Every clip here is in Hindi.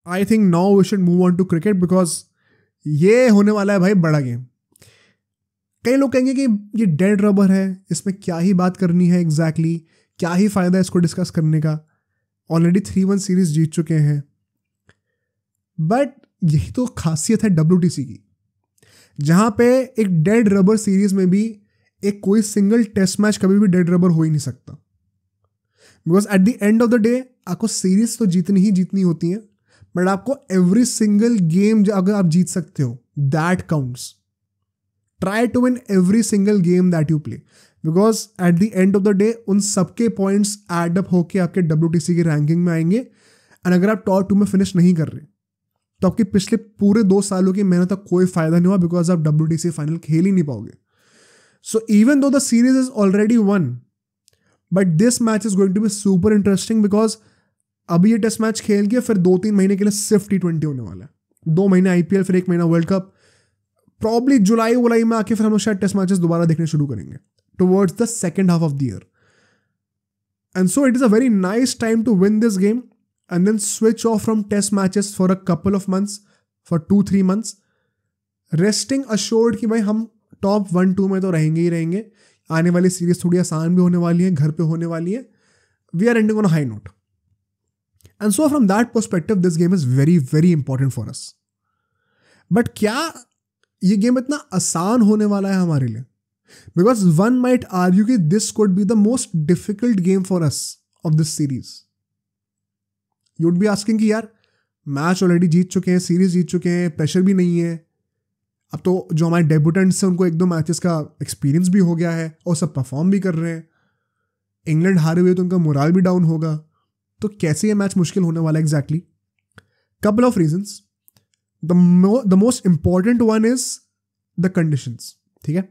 I think now we should move on to cricket because ये होने वाला है भाई बड़ा गेम. कई लोग कहेंगे कि ये डेड रबर है, इसमें क्या ही बात करनी है एग्जैक्टली, क्या ही फायदा है इसको डिस्कस करने का, ऑलरेडी 3-1 सीरीज जीत चुके हैं. बट यही तो खासियत है WTC की, जहां पे एक डेड रबर सीरीज में भी एक कोई सिंगल टेस्ट मैच कभी भी डेड रबर हो ही नहीं सकता. Because at the end of the day आपको सीरीज तो जीतनी ही जीतनी होती है, बट आपको एवरी सिंगल गेम अगर आप जीत सकते हो that counts. Try to win every single game that you play, because at the end of the day उन सबके पॉइंट्स एड अप होके आपके WTC की रैंकिंग में आएंगे. एंड अगर आप टॉप 2 में फिनिश नहीं कर रहे तो आपके पिछले पूरे 2 सालों की मेहनत का कोई फायदा नहीं हुआ, बिकॉज आप WTC फाइनल खेल ही नहीं पाओगे. So even though the series is already won, but this match is going to be super interesting because अभी ये टेस्ट मैच खेल के फिर 2-3 महीने के लिए सिर्फ T20 होने वाला है. 2 महीने IPL, फिर 1 महीना वर्ल्ड कप, प्रॉब्ली जुलाई में आके फिर हम लोग शायद टेस्ट मैचेस दोबारा देखने शुरू करेंगे towards the second half of the year. And so it is a very nice time to win this game and then switch off from test matches for a couple of months, for 2-3 months, resting assured कि भाई हम टॉप 1-2 में तो रहेंगे ही रहेंगे. आने वाली सीरीज थोड़ी आसान भी होने वाली है, घर पे होने वाली है. We are ending on a high note. And so from that perspective this game is very very important for us. But क्या ये गेम इतना आसान होने वाला है हमारे लिए? बिकॉज वन माइट आर्ग्यू कि this could be the most difficult game for us of this series. You would be asking कि यार मैच ऑलरेडी जीत चुके हैं, सीरीज जीत चुके हैं, प्रेशर भी नहीं है, अब तो जो हमारे डेब्यूटेंट्स हैं उनको 1-2 मैचेस का एक्सपीरियंस भी हो गया है और सब परफॉर्म भी कर रहे हैं. इंग्लैंड हारे हुए तो उनका मोराल भी डाउन होगा, तो कैसे ये मैच मुश्किल होने वाला है exactly? Couple of reasons. The most important one is the conditions. ठीक है,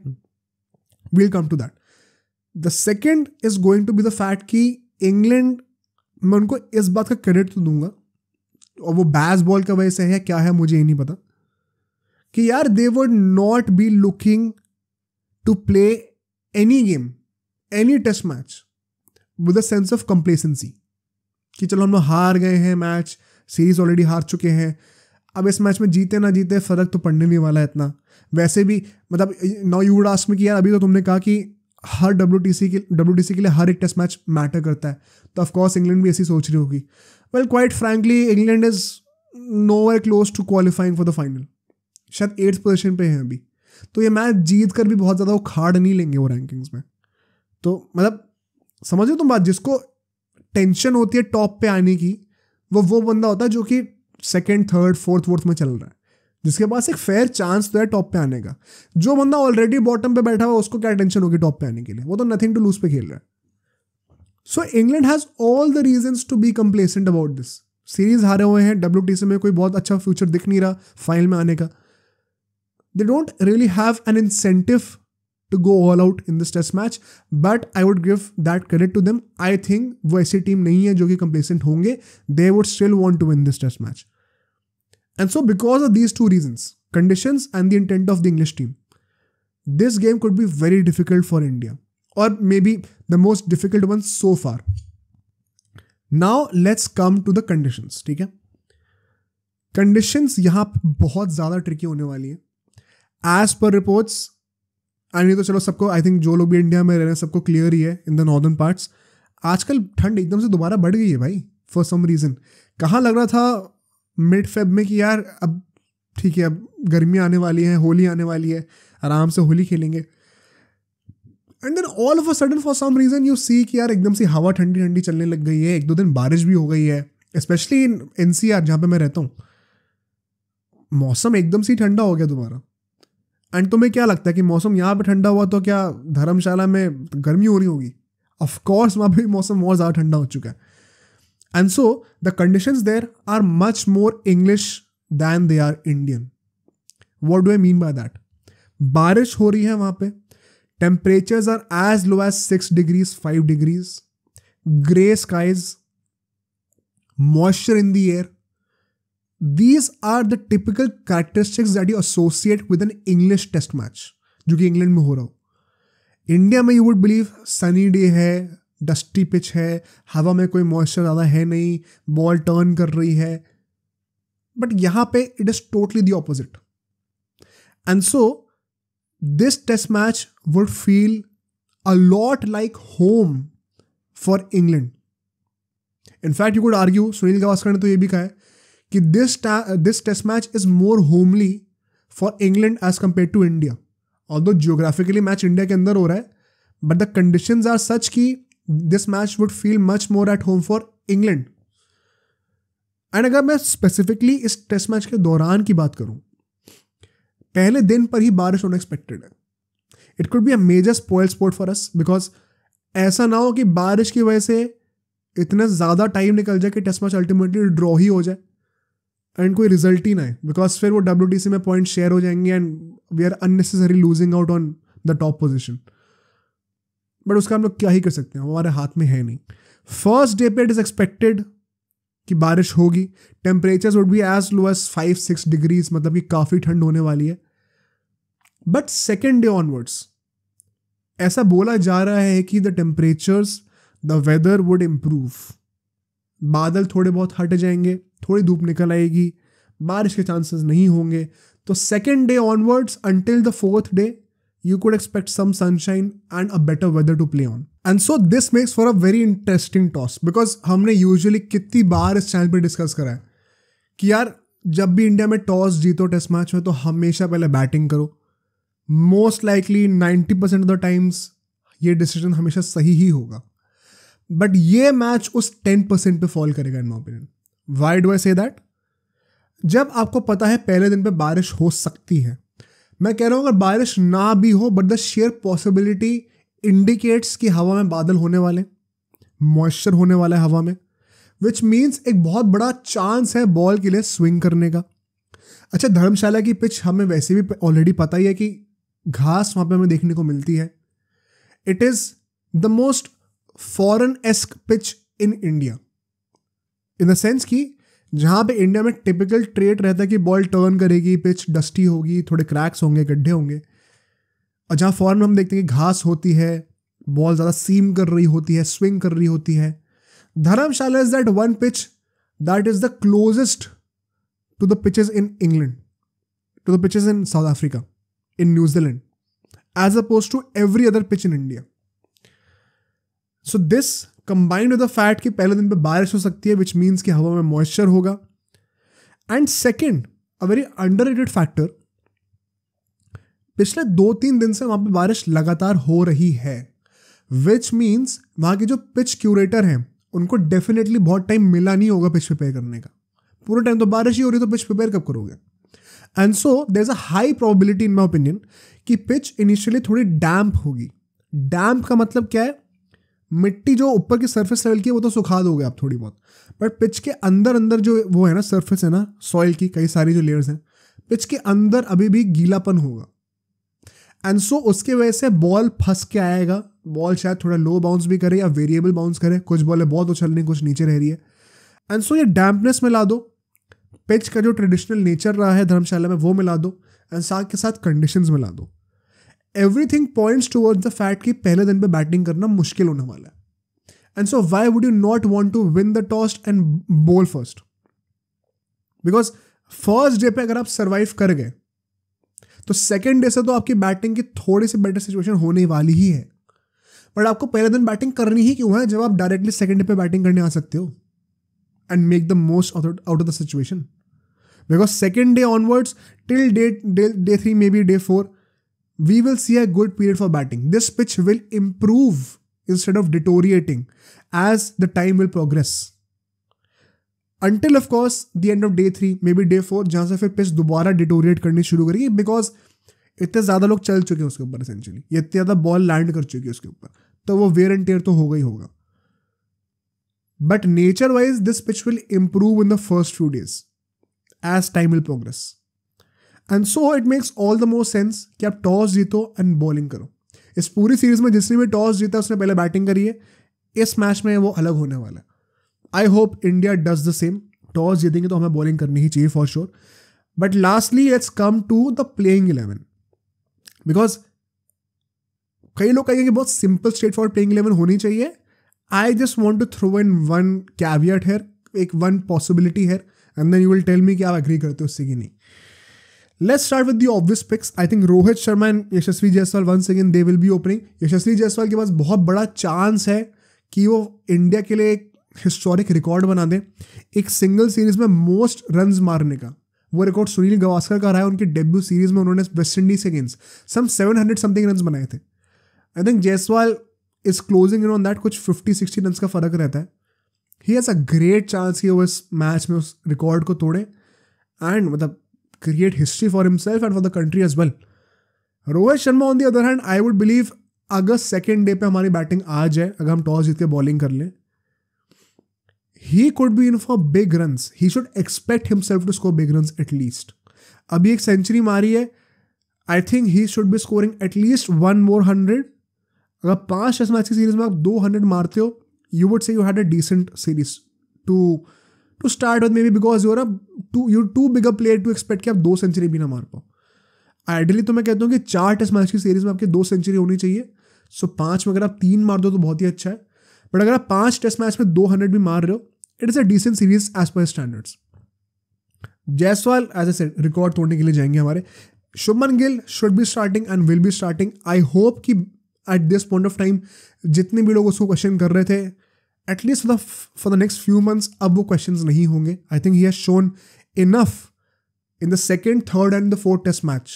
we'll come to that. The second is going to be the fact कि इंग्लैंड, मैं उनको इस बात का क्रेडिट तो दूंगा, और वो बैस बॉल का वजह से है क्या है मुझे ये नहीं पता, कि यार they would not be looking to play any game, any test match with a sense of complacency कि चलो हम लोग हार गए हैं मैच, सीरीज ऑलरेडी हार चुके हैं, अब इस मैच में जीते ना जीते फर्क तो पड़ने नहीं वाला है इतना. वैसे भी मतलब now you would ask me कि यार अभी तो तुमने कहा कि हर WTC के लिए हर एक टेस्ट मैच मैटर करता है, तो ऑफकोर्स इंग्लैंड भी ऐसी सोच रही होगी. Well quite frankly England is nowhere close to qualifying for the final. शायद 8th पोजीशन पे हैं अभी, तो ये मैच जीत कर भी बहुत ज़्यादा वो खाड़ नहीं लेंगे वो रैंकिंग्स में. तो मतलब समझो तुम बात, जिसको टेंशन होती है टॉप पे आने की, वो बंदा होता है जो कि 2nd, 3rd, 4th में चल रहा है, जिसके पास एक फेयर चांस तो है टॉप पे आने का. जो बंदा ऑलरेडी बॉटम पे बैठा हुआ उसको क्या टेंशन होगी टॉप पे आने के लिए? वो तो नथिंग टू लूज पे खेल रहा है. So England has all the reasons to be complacent about this. Series हारे हुए हैं, WTC में कोई बहुत अच्छा फ्यूचर दिख नहीं रहा फाइनल में आने का. They don't really have an incentive to go all out in this test match, but I would give that credit to them. I think वो ऐसी टीम नहीं है जो कि कंप्लेसेंट होंगे. They would still want to win this test match. And so because of these two reasons, conditions and the intent of the English team, this game could be very difficult for India, or maybe the most difficult one so far. Now let's come to the conditions. ठीक है, conditions यहाँ बहुत ज़्यादा tricky होने वाली है. As per reports, and ये तो चलो सबको, I think जो लोग भी इंडिया में रह रहे हैं सबको क्लियर ही है in the northern parts, आजकल ठंड एकदम से दोबारा बढ़ गई है भाई for some reason. कहाँ लग रहा था मिड फेब में कि यार अब ठीक है, अब गर्मी आने वाली है, होली आने वाली है, आराम से होली खेलेंगे, and then all of a sudden for some reason you see कि यार एकदम से हवा ठंडी ठंडी चलने लग गई है. 1-2 दिन बारिश भी हो गई है, स्पेशली इन NCR जहाँ पे मैं रहता हूँ. मौसम एकदम से ठंडा हो गया दोबारा. एंड तुम्हें क्या लगता है कि मौसम यहाँ पे ठंडा हुआ तो क्या धर्मशाला में गर्मी हो रही होगी? ऑफकोर्स वहाँ पे मौसम और ज़्यादा ठंडा हो चुका है. And so the conditions there are much more English than they are Indian. What do I mean by that? बारिश हो रही है वहाँ पे. Temperatures are as low as 6 degrees, 5 degrees. Gray skies. Moisture in the air. These are the typical characteristics that you associate with an English test match, जो कि इंग्लैंड में हो रहा हो. इंडिया में you would believe sunny day है, डस्टी पिच है, हवा में कोई मॉइस्चर ज़्यादा है नहीं, बॉल टर्न कर रही है. बट यहाँ पे it is totally the opposite. And so this test match would feel a lot like home for England. In fact you could argue, Sunil Gavaskar ने तो ये भी कहा है कि this test match is more homely for England as compared to India. Although geographically match India के अंदर हो रहा है, but the conditions are such कि this match would feel much more at home for England. And अगर मैं स्पेसिफिकली इस टेस्ट मैच के दौरान की बात करूं, पहले दिन पर ही बारिश होना एक्सपेक्टेड है. It could be a major spoil sport for us, because ऐसा ना हो कि बारिश की वजह से इतना ज़्यादा टाइम निकल जाए कि टेस्ट मैच अल्टीमेटली ड्रॉ ही हो जाए एंड कोई रिजल्ट ही ना है, बिकॉज फिर वो WTC में पॉइंट शेयर हो जाएंगे and we are unnecessary losing out on the top position. But उसका हम लोग क्या ही कर सकते हैं, हमारे हाथ में है नहीं. फर्स्ट डे पे इट इज एक्सपेक्टेड कि बारिश होगी. Temperatures would be as low as 5-6 degrees, मतलब कि काफ़ी ठंड होने वाली है. बट सेकेंड डे ऑनवर्ड्स ऐसा बोला जा रहा है कि the temperatures, the weather would improve. बादल थोड़े बहुत हट जाएंगे, थोड़ी धूप निकल आएगी, बारिश के चांसेस नहीं होंगे. तो second day onwards until the fourth day you could expect some sunshine and a better weather to play on. And so this makes for a very interesting toss, because हमने यूजुअली कितनी बार इस चैनल पे डिस्कस करा है कि यार जब भी इंडिया में टॉस जीतो टेस्ट मैच में तो हमेशा पहले बैटिंग करो. Most likely 90% of the times ये डिसीजन हमेशा सही ही होगा. बट ये मैच उस 10% पे फॉल करेगा in my opinion. Why do I say that? जब आपको पता है पहले दिन पे बारिश हो सकती है, मैं कह रहा हूँ अगर बारिश ना भी हो but the share possibility indicates कि हवा में बादल होने वाले, मॉइस्चर होने वाला है हवा में, विच मीन्स एक बहुत बड़ा चांस है बॉल के लिए स्विंग करने का. अच्छा, धर्मशाला की पिच हमें वैसे भी ऑलरेडी पता ही है कि घास वहाँ पे हमें देखने को मिलती है. It is the most foreign ask pitch in India, in the sense कि जहाँ पे इंडिया में टिपिकल ट्रेट रहता है कि बॉल टर्न करेगी, पिच डस्टी होगी, थोड़े क्रैक्स होंगे, गड्ढे होंगे, और जहाँ फॉरेन में हम देखते हैं कि घास होती है, बॉल ज़्यादा सीम कर रही होती है, स्विंग कर रही होती है. धर्मशाला is that one pitch that is the closest to the pitches in England, to the pitches in south Africa, in New Zealand, as oppose to every other pitch in India. So this combined with the fact कि पहले दिन पे बारिश हो सकती है, विच मीन्स कि हवा में मॉइस्चर होगा. And second, a very underrated factor, पिछले 2-3 दिन से वहाँ पे बारिश लगातार हो रही है, विच मीन्स वहाँ के जो पिच क्यूरेटर हैं उनको डेफिनेटली बहुत टाइम मिला नहीं होगा पिच प्रिपेयर करने का. पूरे टाइम तो बारिश ही हो रही, तो पिच प्रिपेयर कब करोगे? And so there is a high probability in my opinion कि पिच इनिशियली थोड़ी डैम्प होगी. डैम्प का मतलब क्या है? मिट्टी जो ऊपर की सरफेस लेवल की है वो तो सुखा दोगे आप थोड़ी बहुत, बट पिच के अंदर अंदर जो वो है ना सरफेस है ना सॉइल की, कई सारी जो लेयर्स हैं, पिच के अंदर अभी भी गीलापन होगा. एंड सो उसके वजह से बॉल फंस के आएगा. बॉल शायद थोड़ा लो बाउंस भी करे या वेरिएबल बाउंस करे, कुछ बॉलें बहुत उछल रही, कुछ नीचे रह रही है. एंड सो ये डैम्पनेस मिला दो, पिच का जो ट्रेडिशनल नेचर रहा है धर्मशाला में वो मिला दो, एंड साथ के साथ कंडीशंस मिला दो. Everything points towards the fact कि पहले दिन पे बैटिंग करना मुश्किल होने वाला है. And so why would you not want to win the toss and ball first? Because first day पे अगर आप सर्वाइव कर गए तो सेकेंड डे से तो आपकी बैटिंग की थोड़ी सी बेटर सिचुएशन होने वाली ही है. बट आपको पहले दिन बैटिंग करनी ही क्यों है जब आप डायरेक्टली सेकेंड डे पे बैटिंग करने आ सकते हो and make the most out of the situation? Because second day onwards till day 3 may be day 4 we will see a good period for batting. This pitch will improve instead of deteriorating as the time will progress. Until of course the end of day 3, maybe day 4, जहाँ से फिर pitch दोबारा deteriorate करनी शुरू करेगी, because इतने ज़्यादा लोग चल चुके हैं उसके ऊपर essentially. ये इतने ज़्यादा बॉल लैंड कर चुकी है उसके ऊपर, तो वो wear and tear तो होगा ही होगा. But nature wise this pitch will improve in the first few days as time will progress. And so it makes all the more sense कि आप टॉस जीतो एंड बॉलिंग करो. इस पूरी सीरीज में जिसने भी टॉस जीता उसने पहले बैटिंग करी है. इस मैच में वो अलग होने वाला है. I hope India does the same. Toss जीतेंगे तो हमें बॉलिंग करनी ही चाहिए for sure. But lastly let's come to the playing 11, because कई लोग कहेंगे कि बहुत सिंपल स्ट्रेट फॉरवर्ड प्लेइंग 11 होनी चाहिए. I just want to throw in one caveat here, एक वन पॉसिबिलिटी है and then you will tell me कि आप एग्री करते हो उससे कि नहीं. Let's start with the obvious picks. I think Rohit Sharma and Yashasvi Jaiswal once again they will be opening. यशस्वी जायसवाल के पास बहुत बड़ा चांस है कि वो इंडिया के लिए एक हिस्टोरिक रिकॉर्ड बना दे, एक सिंगल सीरीज में मोस्ट रन्स मारने का. वो रिकॉर्ड सुनील गावस्कर का रहा है. उनकी डेब्यू सीरीज में उन्होंने वेस्ट इंडीज के अगेंस्ट सम 700 समथिंग रन्स बनाए थे. I think Jaiswal is closing in on that. कुछ 50-60 रन्स का फर्क रहता है. He has a great chance कि वो इस मैच में उस रिकॉर्ड को तोड़े एंड मतलब create history for himself and for the country as well. Rohit Sharma on the other hand, I would believe अगर सेकेंड डे पे हमारी बैटिंग आ जाए, अगर हम टॉस जीत के बॉलिंग कर लें, he could be in for big runs. He should expect himself to score big runs at least. अभी एक सेंचुरी मारी है. I think he should be scoring at least one more 100. अगर 5 टेस्ट मैच की सीरीज में आप 200 मारते हो, you would say you had a decent series to start with, maybe because you're too big a player to expect कि आप 2 सेंचुरी भी ना मार पाओ. आइडियली तो मैं कहता हूँ कि 4 टेस्ट मैच की सीरीज में आपकी 2 सेंचुरी होनी चाहिए. सो 5 में अगर आप 3 मार दो तो बहुत ही अच्छा है. बट अगर आप 5 टेस्ट मैच में 200 भी मार रहे हो, it is a decent series as per standards. Jaiswal as a said record तोड़ने के लिए जाएंगे हमारे. Shubman Gill should be starting and will be starting. I hope कि at this point of time जितने भी लोग उसको क्वेश्चन कर रहे थे, at least for the next few months अब वो क्वेश्चंस नहीं होंगे. I think he has shown enough in the second, third and the fourth test match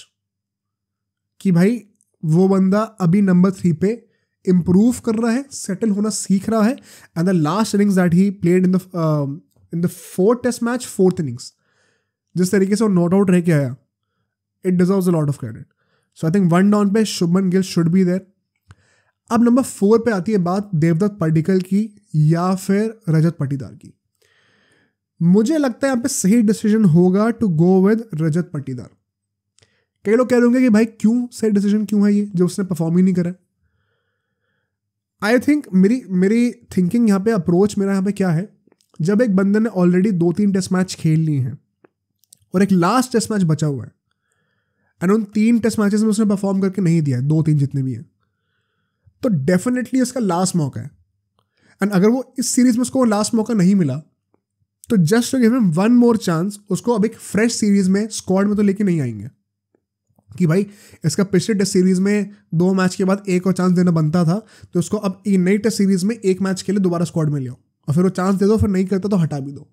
कि भाई वो बंदा अभी नंबर 3 पे इम्प्रूव कर रहा है, सेटल होना सीख रहा है. And the last innings that he played in the fourth test match, fourth innings, जिस तरीके से वो नॉट आउट रह के आया, it deserves a lot of credit. So I think 1 down पे Shubman Gill should be there. अब नंबर 4 पे आती है बात देवदत्त पडिक्कल की या फिर रजत पाटीदार की. मुझे लगता है यहाँ पे सही डिसीजन होगा to go with Rajat Patidar. कई लोग कह रहे होंगे कि भाई क्यों सही डिसीजन क्यों है ये, जो उसने परफॉर्म ही नहीं करा. आई थिंक मेरी थिंकिंग यहाँ पे, अप्रोच मेरा यहाँ पे क्या है, जब एक बंदे ने ऑलरेडी 2-3 टेस्ट मैच खेल लिए हैं और एक लास्ट टेस्ट मैच बचा हुआ है एंड उन 3 टेस्ट मैचेस में उसने परफॉर्म करके नहीं दिया है, 2-3 जितने भी हैं, तो डेफिनेटली उसका लास्ट मौका है. एंड अगर वो इस सीरीज में उसको लास्ट मौका नहीं मिला, तो just to give him 1 more chance, उसको अब एक फ्रेश सीरीज में स्क्वाड में तो लेके नहीं आएंगे कि भाई इसका पिछले टेस्ट सीरीज में 2 मैच के बाद एक और चांस देना बनता था, तो उसको अब एक नई टेस्ट सीरीज में 1 मैच के लिए दोबारा स्क्वाड में ले आओ और फिर वो चांस दे दो, फिर नहीं करता तो हटा भी दो.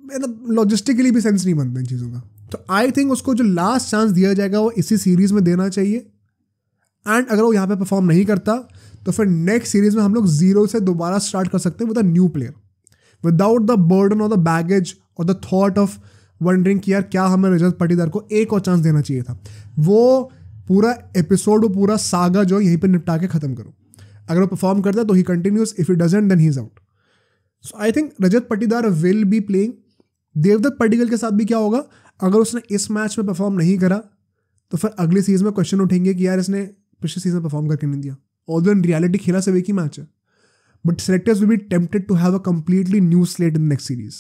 मतलब लॉजिस्टिकली भी सेंस नहीं बनता इन चीज़ों का. तो आई थिंक उसको जो लास्ट चांस दिया जाएगा वो इसी सीरीज में देना चाहिए. एंड अगर वो यहाँ पे परफॉर्म नहीं करता तो फिर नेक्स्ट सीरीज में हम लोग 0 से दोबारा स्टार्ट कर सकते हैं with a new player, without the burden और द बैगेज और द थॉट ऑफ वंडरिंग कि यार क्या हमें रजत पाटीदार को एक और चांस देना चाहिए था. वो पूरा एपिसोड, वो पूरा सागा जो यहीं पे निपटा के ख़त्म करो. अगर वो परफॉर्म करता है तो ही continues, if he doesn't then he is out. So I think Rajat Patidar will be playing. Devdutt Padikkal के साथ भी क्या होगा, अगर उसने इस मैच में परफॉर्म नहीं करा तो फिर अगली सीरीज में क्वेश्चन उठेंगे कि यार इसने पिछले सीजन परफॉर्म करके नहीं दिया. ऑल्दो इन रियलिटी खेला सिर्फ एक ही मैच है, but selectors will be tempted to have a completely new slate in next series.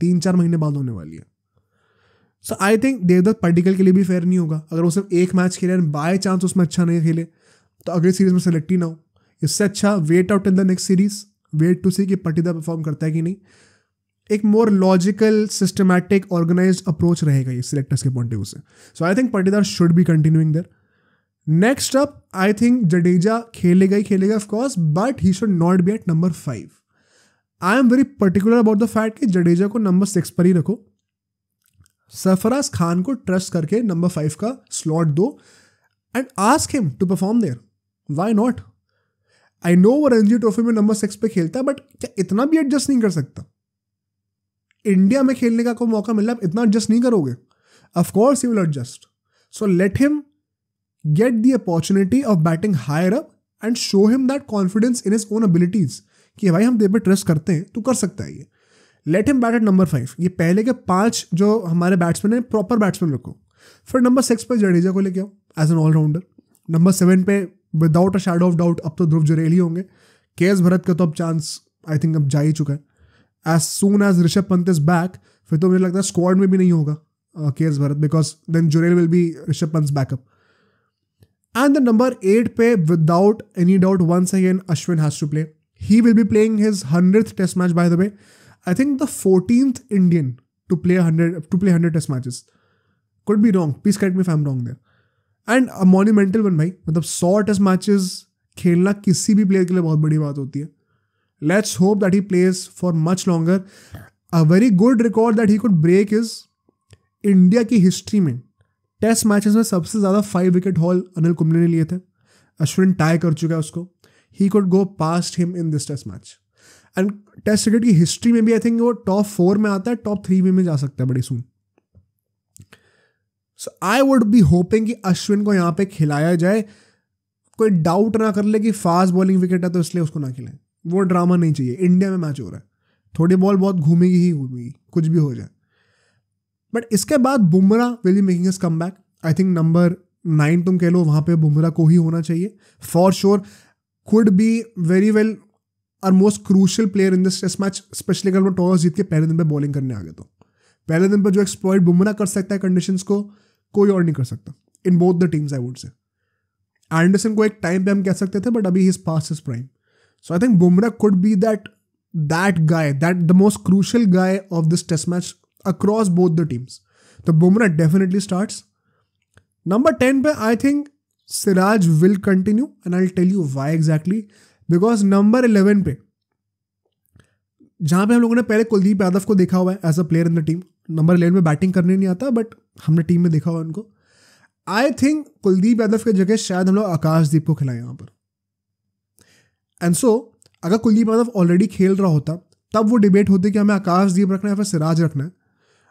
3-4 महीने बाद होने वाली है. So I think Devdutt Padikkal के लिए भी फेयर नहीं होगा अगर वो सिर्फ एक मैच खेले एंड बाय चांस उसमें अच्छा नहीं खेले तो अगली सीरीज में सेलेक्ट ही ना हो. इससे अच्छा wait out in the next series, wait to see कि पाटीदार परफॉर्म करता है कि नहीं. एक more logical, systematic, organised approach रहेगा ये सिलेक्टर्स के पॉइंट ऑफ व्यू से. So I think Patidar should be continuing there. Next up I think Jadeja खेलेगा ही खेलेगा of course, but he should not be at number 5. I am very particular about the fact कि जडेजा को नंबर 6 पर ही रखो. सरफराज खान को ट्रस्ट करके नंबर 5 का स्लॉट दो and ask him to perform there. Why not? I know वो रणजी ट्रॉफी में नंबर 6 पे खेलता है, बट क्या इतना भी एडजस्ट नहीं कर सकता? इंडिया में खेलने का कोई मौका मिला, इतना एडजस्ट नहीं करोगे? Of course he will adjust. So let him get the opportunity of batting higher up and show him that confidence in his own abilities कि भाई हम तेरे पे ट्रस्ट करते हैं, तू कर सकता है ये. Let him bat at number 5. ये पहले के 5 जो हमारे बैट्समैन हैं प्रॉपर बैट्समैन रखो. फिर नंबर 6 पे जडेजा को लेके आओ एज एन ऑलराउंडर. नंबर 7 पे without a shadow of doubt अब तो ध्रुव जुरेल ही होंगे. के.एस. भरत का तो अब चांस आई थिंक अब जा ही चुका है. As soon as Rishabh Pant is back, फिर तो मुझे लगता है स्क्वाड में भी नहीं होगा K S. Bharat, because then Jurel will be Rishabh Pant backup. And the number 8 पे without any doubt once again Ashwin has to play. He will be playing his 100th test match, by the way. I think the 14th Indian to play 100 test matches. Could be wrong. Please correct me if I'm wrong there. And a monumental one भाई, मतलब 100 टेस्ट मैचेस खेलना किसी भी प्लेयर के लिए बहुत बड़ी बात होती है. Let's hope that he plays for much longer. A very good record that he could break is India की हिस्ट्री में टेस्ट मैचेस में सबसे ज़्यादा 5 विकेट हॉल अनिल कुंबले ने लिए थे. अश्विन टाई कर चुका है उसको. He could go past him in this test match. And test cricket की हिस्ट्री में भी आई थिंक वो टॉप 4 में आता है, टॉप 3 में जा सकता है बड़ी सून. सो आई वुड बी होपिंग कि अश्विन को यहाँ पे खिलाया जाए. कोई डाउट ना कर ले कि फास्ट बॉलिंग विकेट है तो इसलिए उसको ना खिलाएं. वो ड्रामा नहीं चाहिए. इंडिया में मैच हो रहा है, थोड़ी बॉल बहुत घूमेगी ही घूमेगी, कुछ भी हो जाए. बट इसके बाद Bumrah will be making his come back. I think number 9 तुम कह लो, वहाँ पे बुमराह को ही होना चाहिए for sure. Could be very well our most crucial player in this test match, specially अगर वो टॉस जीत के पहले दिन पे बॉलिंग करने आ गए तो. पहले दिन पे जो एक्सप्लॉइट बुमराह कर सकता है कंडीशंस को, कोई और नहीं कर सकता in both the teams I would say. Anderson को एक टाइम पे हम कह सकते थे, बट अभी he is past his prime. So I think Bumrah could be that guy, that the most crucial guy of this test match across both the teams. तो बुमराह डेफिनेटली स्टार्ट्स. नंबर 10 पे I think Siraj will continue and I will tell you why exactly. Because number 11 पे जहाँ पे हम लोगों ने पहले कुलदीप यादव को देखा हुआ है as a player in the team. Number 11 में बैटिंग करने नहीं आता, बट हमने टीम में देखा हुआ है उनको. आई थिंक कुलदीप यादव की जगह शायद हम लोग आकाशदीप को खिलाएं यहाँ पर. एंड सो अगर कुलदीप यादव ऑलरेडी खेल रहा होता तब वो डिबेट होती कि हमें आकाशदीप रखना है या फिर सिराज रखना है.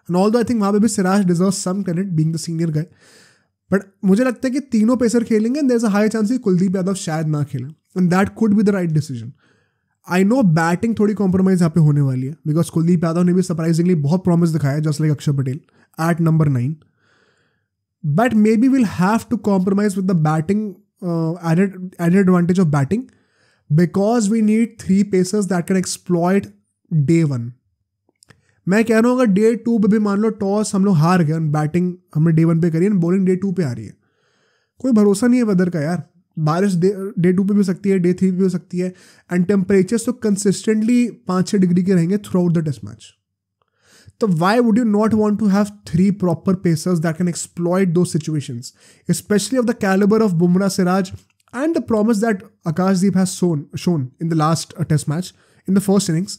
एंड ऑल्दो आई थिंक वहाँ पे भी Siraj deserve some credit being the senior guy. But मुझे लगता है कि तीनों पेसर खेलेंगे and there is a high chance कि कुलदीप यादव शायद ना खेलें. And that could be the right decision. I know batting थोड़ी कॉम्प्रोमाइज यहाँ पे होने वाली है, बिकॉज कुलदीप यादव ने भी सरप्राइजिंगली बहुत प्रॉमिस दिखाया just like Akshar Patel at number 9. But maybe will have to compromise with the batting added advantage of batting, because we need 3 pacers that can exploit day 1. मैं कह रहा हूँ अगर डे 2 पे भी मान लो टॉस हम लोग हार गए, बैटिंग हमने डे 1 पे करी है, बॉलिंग डे 2 पे आ रही है, कोई भरोसा नहीं है वेदर का यार. बारिश डे 2 पे भी हो सकती है, डे 3 पे भी हो सकती है. एंड टेम्परेचर्स तो कंसिस्टेंटली 5-6 डिग्री के रहेंगे throughout the test match. तो why would you not want to have 3 proper pacers that can exploit those situations, especially of the calibre of Bumrah, Siraj and the promise that Akashdeep has shown in the last test match in the first innings.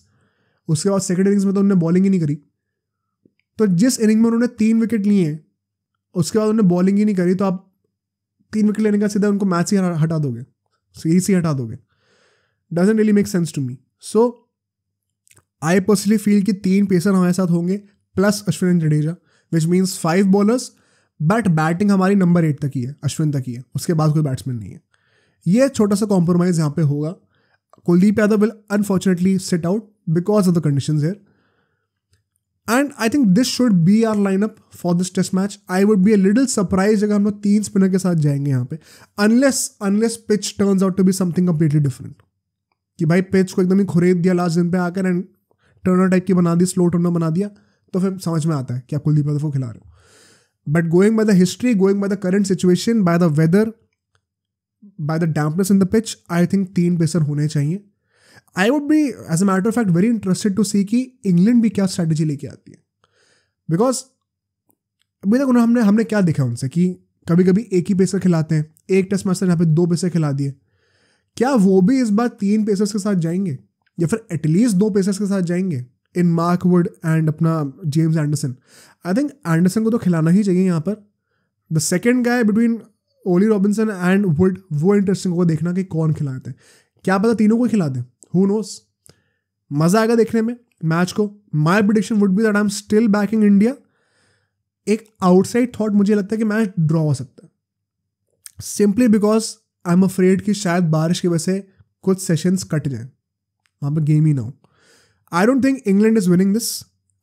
उसके बाद सेकंड इनिंग्स में तो उन्होंने बॉलिंग ही नहीं करी. तो जिस इनिंग में उन्होंने 3 विकेट लिए उसके बाद उन्होंने बॉलिंग ही नहीं करी, तो आप 3 विकेट लेने का सीधा उनको मैच से हटा दोगे, सीरीज से हटा दोगे. Doesn't really make sense to me. So I personally feel कि 3 पेसर हमारे साथ होंगे plus Ashwin Jadeja, which means 5 bowlers. But batting हमारी नंबर 8 तक ही है, अश्विन तक ही है, उसके बाद कोई बैट्समैन नहीं है. ये छोटा सा कॉम्प्रोमाइज यहाँ पे होगा. Kuldeep Yadav will unfortunately sit out because of the conditions here. And I think this should be our lineup for this test match. I would be a little surprised अगर हम लोग 3 स्पिनर के साथ जाएंगे यहाँ पे, unless pitch turns out to be something completely different. कि भाई पिच को एकदम ही खुरेद दिया लास्ट दिन पे आकर एंड टर्नर टाइप की बना दी, स्लो टर्नर बना दिया, तो फिर समझ में आता है कि आप कुलदीप यादव को खिला रहे हो. But going by the history, going by the current situation, by the weather, by the dampness in the pitch, I think 3 pacer होने चाहिए. I would be as a matter of fact very interested to see कि इंग्लैंड भी क्या स्ट्रैटेजी लेके आती है. बिकॉज अभी तक हमने क्या देखा उनसे कि कभी कभी एक ही पेसर खिलाते हैं, एक टेस्ट मैच यहाँ पे 2 पेसर खिला दिए. क्या वो भी इस बार 3 पेसर्स के साथ जाएंगे या फिर एटलीस्ट 2 पेसर्स के साथ जाएंगे इन मार्क वुड एंड अपना James Anderson. I think Anderson को तो खिलाना ही चाहिए यहाँ पर. The second guy between Ollie Robinson and would, वो इंटरेस्टिंग होगा देखना कि कौन खिलाते हैं. क्या पता तीनों को खिला दें, who knows. मजा आएगा देखने में मैच को. माई prediction would be that I am still banking India. एक आउटसाइड थॉट मुझे लगता है कि मैच ड्रॉ हो सकता है, simply because I am afraid कि शायद बारिश की वजह से कुछ सेशंस कट जाएं, वहाँ पर गेम ही ना हो. I don't think England is winning this.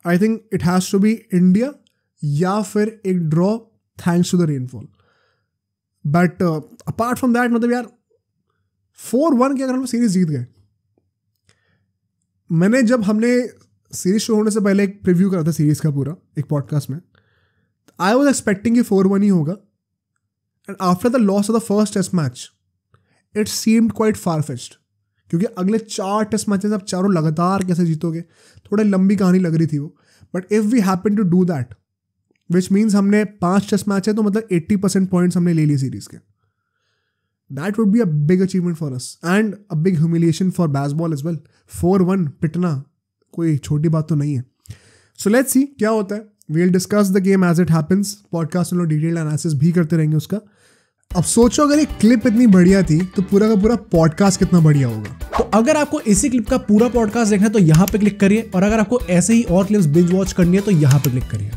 I think it has to be India या फिर एक draw thanks to the rainfall. But apart from that मतलब यार 4-1 के अगर हम सीरीज जीत गए. मैंने जब हमने सीरीज शुरू होने से पहले एक प्रीव्यू करा था सीरीज का पूरा एक पॉडकास्ट में, आई वॉज एक्सपेक्टिंग कि 4-1 ही होगा. And after the loss of the first test match it seemed quite far fetched क्योंकि अगले 4 टेस्ट मैचेस आप चारों लगातार कैसे जीतोगे, थोड़ा लंबी कहानी लग रही थी वो. But if we happen to do that, which means हमने 5 टेस्ट मैच है तो मतलब 80% पॉइंट्स हमने ले लिए सीरीज के. That would be a big achievement for us and a big humiliation for Bazball as well. 4-1 पिटना कोई छोटी बात तो नहीं है. सो लेट्स सी क्या होता है. We'll discuss the game as it happens. Podcast में लोग डिटेल्ड एनालिसिस भी करते रहेंगे उसका. अब सोचो अगर ये क्लिप इतनी बढ़िया थी तो पूरा का पूरा पॉडकास्ट कितना बढ़िया होगा. तो अगर आपको इसी क्लिप का पूरा पॉडकास्ट देखना है तो यहाँ पे क्लिक करिए, और अगर आपको ऐसे ही और क्लिप्स बिंज वॉच करनी है तो यहाँ पे क्लिक करिए.